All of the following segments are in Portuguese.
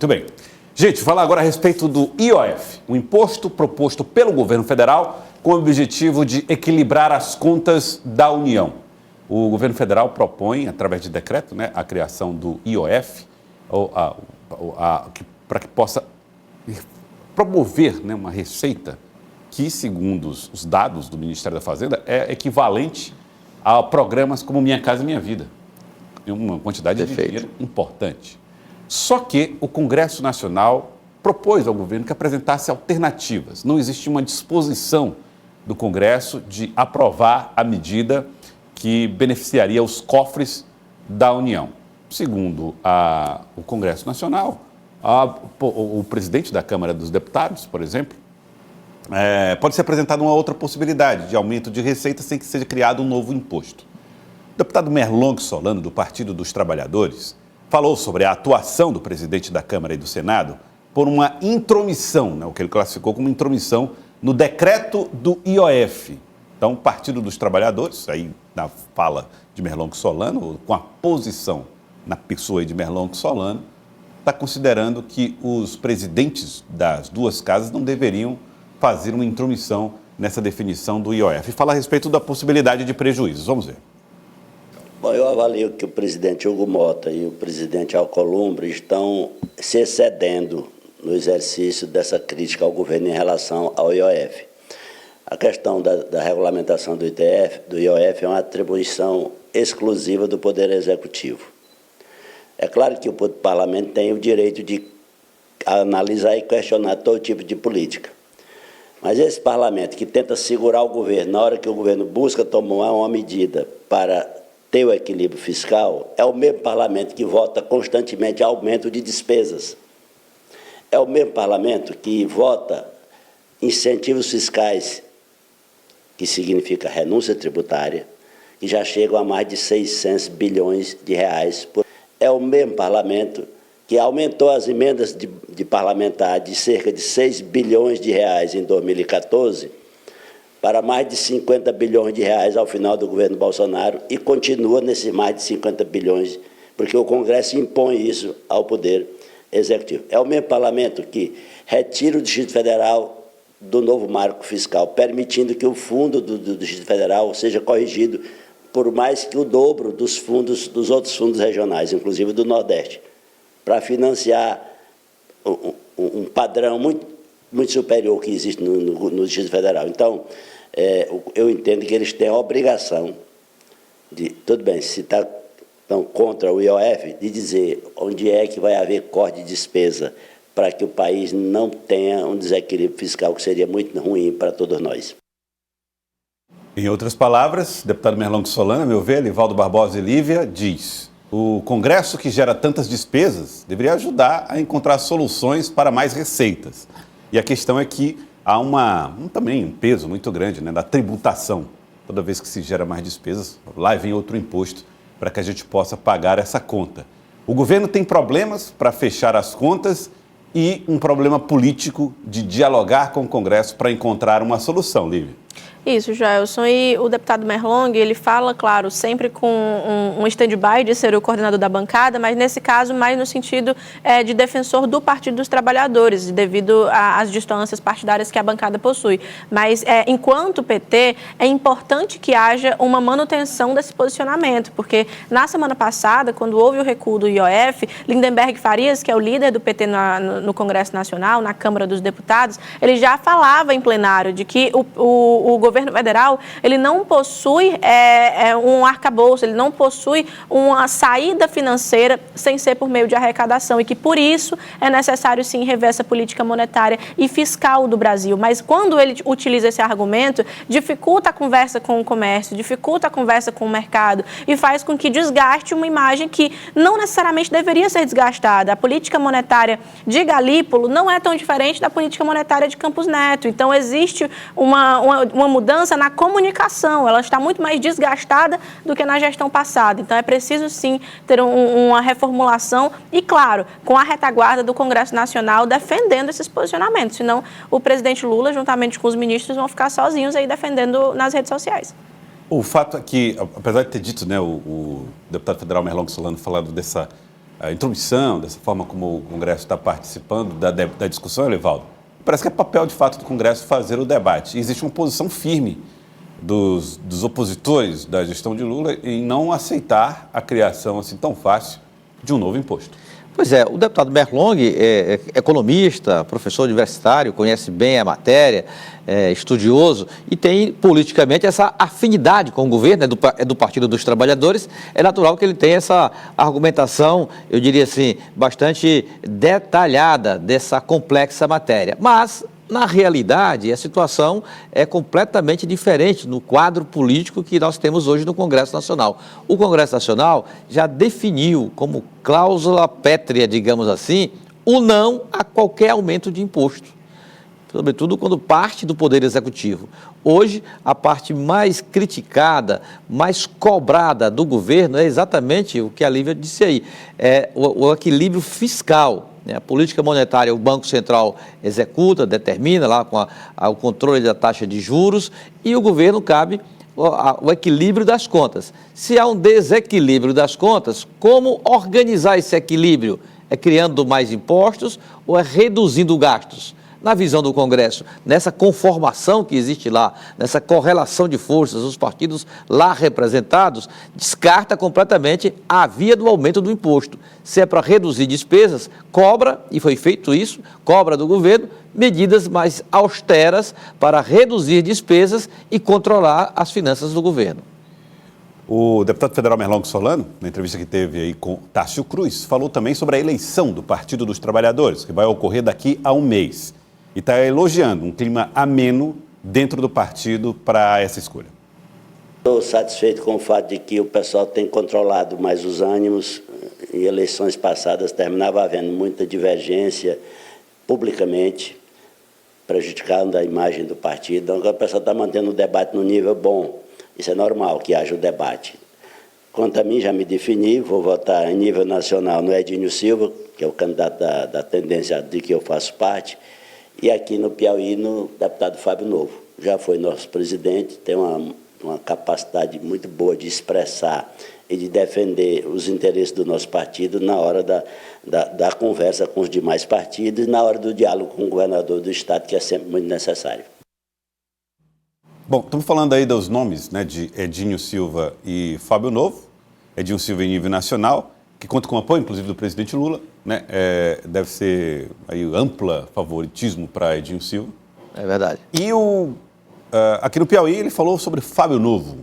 Muito bem. Gente, falar agora a respeito do IOF, um imposto proposto pelo governo federal com o objetivo de equilibrar as contas da União. O governo federal propõe, através de decreto, a criação do IOF, para que possa promover uma receita que, segundo os dados do Ministério da Fazenda, é equivalente a programas como Minha Casa Minha Vida. Uma quantidade de dinheiro importante. Só que o Congresso Nacional propôs ao governo que apresentasse alternativas. Não existe uma disposição do Congresso de aprovar a medida que beneficiaria os cofres da União. Segundo o Congresso Nacional, o presidente da Câmara dos Deputados, por exemplo, pode ser apresentada uma outra possibilidade de aumento de receita sem que seja criado um novo imposto. O deputado Merlong Solano, do Partido dos Trabalhadores, falou sobre a atuação do presidente da Câmara e do Senado por uma intromissão, o que ele classificou como intromissão no decreto do IOF. Então, o Partido dos Trabalhadores, aí na fala de Merlong Solano, com a posição na pessoa de Merlong Solano, está considerando que os presidentes das duas casas não deveriam fazer uma intromissão nessa definição do IOF. E fala a respeito da possibilidade de prejuízos. Vamos ver. Bom, eu avalio que o presidente Hugo Mota e o presidente Alcolumbre estão se excedendo no exercício dessa crítica ao governo em relação ao IOF. A questão da regulamentação do IOF é uma atribuição exclusiva do Poder Executivo. É claro que o parlamento tem o direito de analisar e questionar todo tipo de política. Mas esse parlamento que tenta segurar o governo na hora que o governo busca tomar uma medida para ter o equilíbrio fiscal, é o mesmo parlamento que vota constantemente aumento de despesas. É o mesmo parlamento que vota incentivos fiscais, que significa renúncia tributária, que já chegam a mais de 600 bilhões de reais. É o mesmo parlamento que aumentou as emendas de parlamentar de cerca de 6 bilhões de reais em 2014 para mais de 50 bilhões de reais ao final do governo Bolsonaro e continua nesses mais de 50 bilhões, porque o Congresso impõe isso ao Poder Executivo. É o mesmo parlamento que retira o Distrito Federal do novo marco fiscal, permitindo que o fundo do Distrito Federal seja corrigido por mais que o dobro dos fundos dos outros fundos regionais, inclusive do Nordeste, para financiar um padrão muito superior que existe no Distrito Federal. Então, eu entendo que eles têm a obrigação de, tudo bem, se estão contra o IOF, de dizer onde é que vai haver corte de despesa para que o país não tenha um desequilíbrio fiscal que seria muito ruim para todos nós. Em outras palavras, deputado Merlong Solano, a meu ver, Livaldo Barbosa e Lívia, diz: o Congresso que gera tantas despesas deveria ajudar a encontrar soluções para mais receitas. E a questão é que há também um peso muito grande da tributação. Toda vez que se gera mais despesas, lá vem outro imposto para que a gente possa pagar essa conta. O governo tem problemas para fechar as contas e um problema político de dialogar com o Congresso para encontrar uma solução, Lívia. Isso, Joelson. E o deputado Merlong, ele fala, claro, sempre com um stand-by de ser o coordenador da bancada, mas nesse caso mais no sentido de defensor do Partido dos Trabalhadores, devido às distâncias partidárias que a bancada possui. Mas enquanto PT, é importante que haja uma manutenção desse posicionamento, porque na semana passada, quando houve o recuo do IOF, Lindenberg Farias, que é o líder do PT no Congresso Nacional, na Câmara dos Deputados, ele já falava em plenário de que o governo federal, ele não possui um arcabouço, ele não possui uma saída financeira sem ser por meio de arrecadação e que, por isso, é necessário, sim, rever essa política monetária e fiscal do Brasil. Mas quando ele utiliza esse argumento, dificulta a conversa com o comércio, dificulta a conversa com o mercado e faz com que desgaste uma imagem que não necessariamente deveria ser desgastada. A política monetária de Galípolo não é tão diferente da política monetária de Campos Neto. Então, existe uma mudança na comunicação, ela está muito mais desgastada do que na gestão passada. Então, é preciso, sim, ter uma reformulação e, claro, com a retaguarda do Congresso Nacional defendendo esses posicionamentos. Senão, o presidente Lula, juntamente com os ministros, vão ficar sozinhos aí defendendo nas redes sociais. O fato é que, apesar de ter dito, o deputado federal Merlong Solano falado dessa a intromissão, dessa forma como o Congresso está participando da discussão, Elivaldo, parece que é papel, de fato, do Congresso fazer o debate. E existe uma posição firme dos opositores da gestão de Lula em não aceitar a criação assim tão fácil de um novo imposto. Pois é, o deputado Merlong é economista, professor universitário, conhece bem a matéria, é estudioso e tem politicamente essa afinidade com o governo, é do Partido dos Trabalhadores. É natural que ele tenha essa argumentação, eu diria assim, bastante detalhada dessa complexa matéria. Mas, na realidade, a situação é completamente diferente no quadro político que nós temos hoje no Congresso Nacional. O Congresso Nacional já definiu como cláusula pétrea, digamos assim, o não a qualquer aumento de imposto, sobretudo quando parte do Poder Executivo. Hoje, a parte mais criticada, mais cobrada do governo é exatamente o que a Lívia disse aí, é o equilíbrio fiscal. A política monetária, o Banco Central executa, determina lá com o controle da taxa de juros e o governo cabe o equilíbrio das contas. Se há um desequilíbrio das contas, como organizar esse equilíbrio? É criando mais impostos ou é reduzindo gastos? Na visão do Congresso, nessa conformação que existe lá, nessa correlação de forças, os partidos lá representados, descarta completamente a via do aumento do imposto. Se é para reduzir despesas, cobra, e foi feito isso, cobra do governo, medidas mais austeras para reduzir despesas e controlar as finanças do governo. O deputado federal Merlong Solano, na entrevista que teve aí com Tássio Cruz, falou também sobre a eleição do Partido dos Trabalhadores, que vai ocorrer daqui a um mês. E está elogiando um clima ameno dentro do partido para essa escolha. Estou satisfeito com o fato de que o pessoal tem controlado mais os ânimos. Em eleições passadas terminava havendo muita divergência publicamente, prejudicando a imagem do partido. Então, agora o pessoal está mantendo o debate no nível bom. Isso é normal que haja o debate. Quanto a mim, já me defini, vou votar em nível nacional no Edinho Silva, que é o candidato da tendência de que eu faço parte, e aqui no Piauí, no deputado Fábio Novo. Já foi nosso presidente, tem uma capacidade muito boa de expressar e de defender os interesses do nosso partido na hora da conversa com os demais partidos e na hora do diálogo com o governador do estado, que é sempre muito necessário. Bom, estamos falando aí dos nomes, né, de Edinho Silva e Fábio Novo. Edinho Silva em nível nacional, que conta com o apoio, inclusive, do presidente Lula, né? Deve ser aí ampla favoritismo para Edinho Silva. É verdade. E aqui no Piauí ele falou sobre Fábio Novo.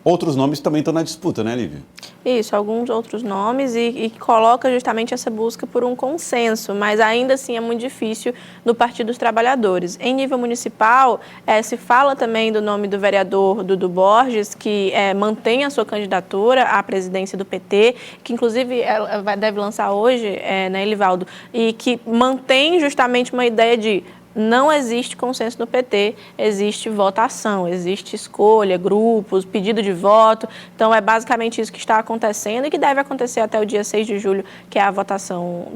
Outros nomes também estão na disputa, né, Lívia? Isso, alguns outros nomes e coloca justamente essa busca por um consenso, mas ainda assim é muito difícil no Partido dos Trabalhadores. Em nível municipal, se fala também do nome do vereador Dudu Borges, que mantém a sua candidatura à presidência do PT, que inclusive ela deve lançar hoje, né, Elivaldo, e que mantém justamente uma ideia de não existe consenso no PT, existe votação, existe escolha, grupos, pedido de voto. Então, é basicamente isso que está acontecendo e que deve acontecer até o dia 6 de julho, que é a votação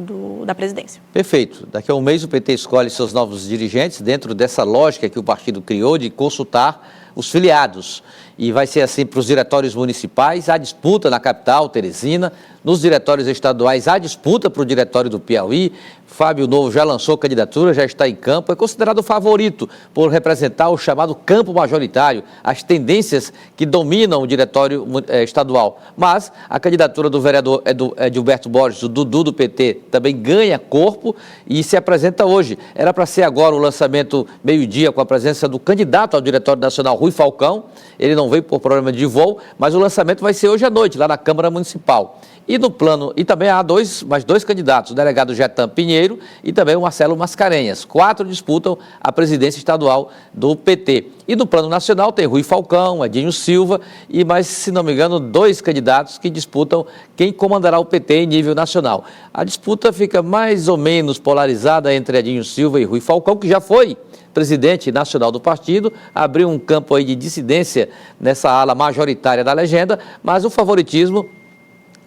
da presidência. Perfeito. Daqui a um mês o PT escolhe seus novos dirigentes dentro dessa lógica que o partido criou de consultar os filiados. E vai ser assim para os diretórios municipais, há disputa na capital, Teresina, nos diretórios estaduais, há disputa para o diretório do Piauí. Fábio Novo já lançou candidatura, já está em campo, é considerado o favorito por representar o chamado campo majoritário, as tendências que dominam o diretório estadual. Mas a candidatura do vereador Edilberto Borges, o Dudu do PT, também ganha corpo e se apresenta hoje. Era para ser agora o lançamento meio-dia com a presença do candidato ao Diretório Nacional, Rui Falcão. Ele não veio por problema de voo, mas o lançamento vai ser hoje à noite, lá na Câmara Municipal. E no plano, e também há mais dois candidatos, o delegado Getan Pinheiro e também o Marcelo Mascarenhas. 4 disputam a presidência estadual do PT. E no plano nacional tem Rui Falcão, Edinho Silva e mais, se não me engano, 2 candidatos que disputam quem comandará o PT em nível nacional. A disputa fica mais ou menos polarizada entre Edinho Silva e Rui Falcão, que já foi presidente nacional do partido, abriu um campo aí de dissidência nessa ala majoritária da legenda, mas o favoritismo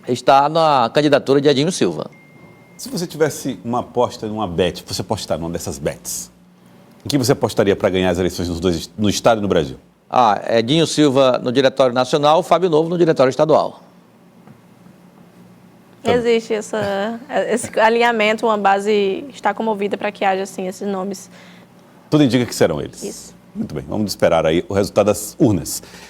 está na candidatura de Edinho Silva. Se você tivesse uma aposta numa bet, você apostar numa dessas bets, em que você apostaria para ganhar as eleições no estado e no Brasil? Edinho Silva no Diretório Nacional, Fábio Novo no Diretório Estadual. também. Existe esse alinhamento, uma base está comovida para que haja, assim, esses nomes. Tudo indica que serão eles. Isso. Muito bem, vamos esperar aí o resultado das urnas.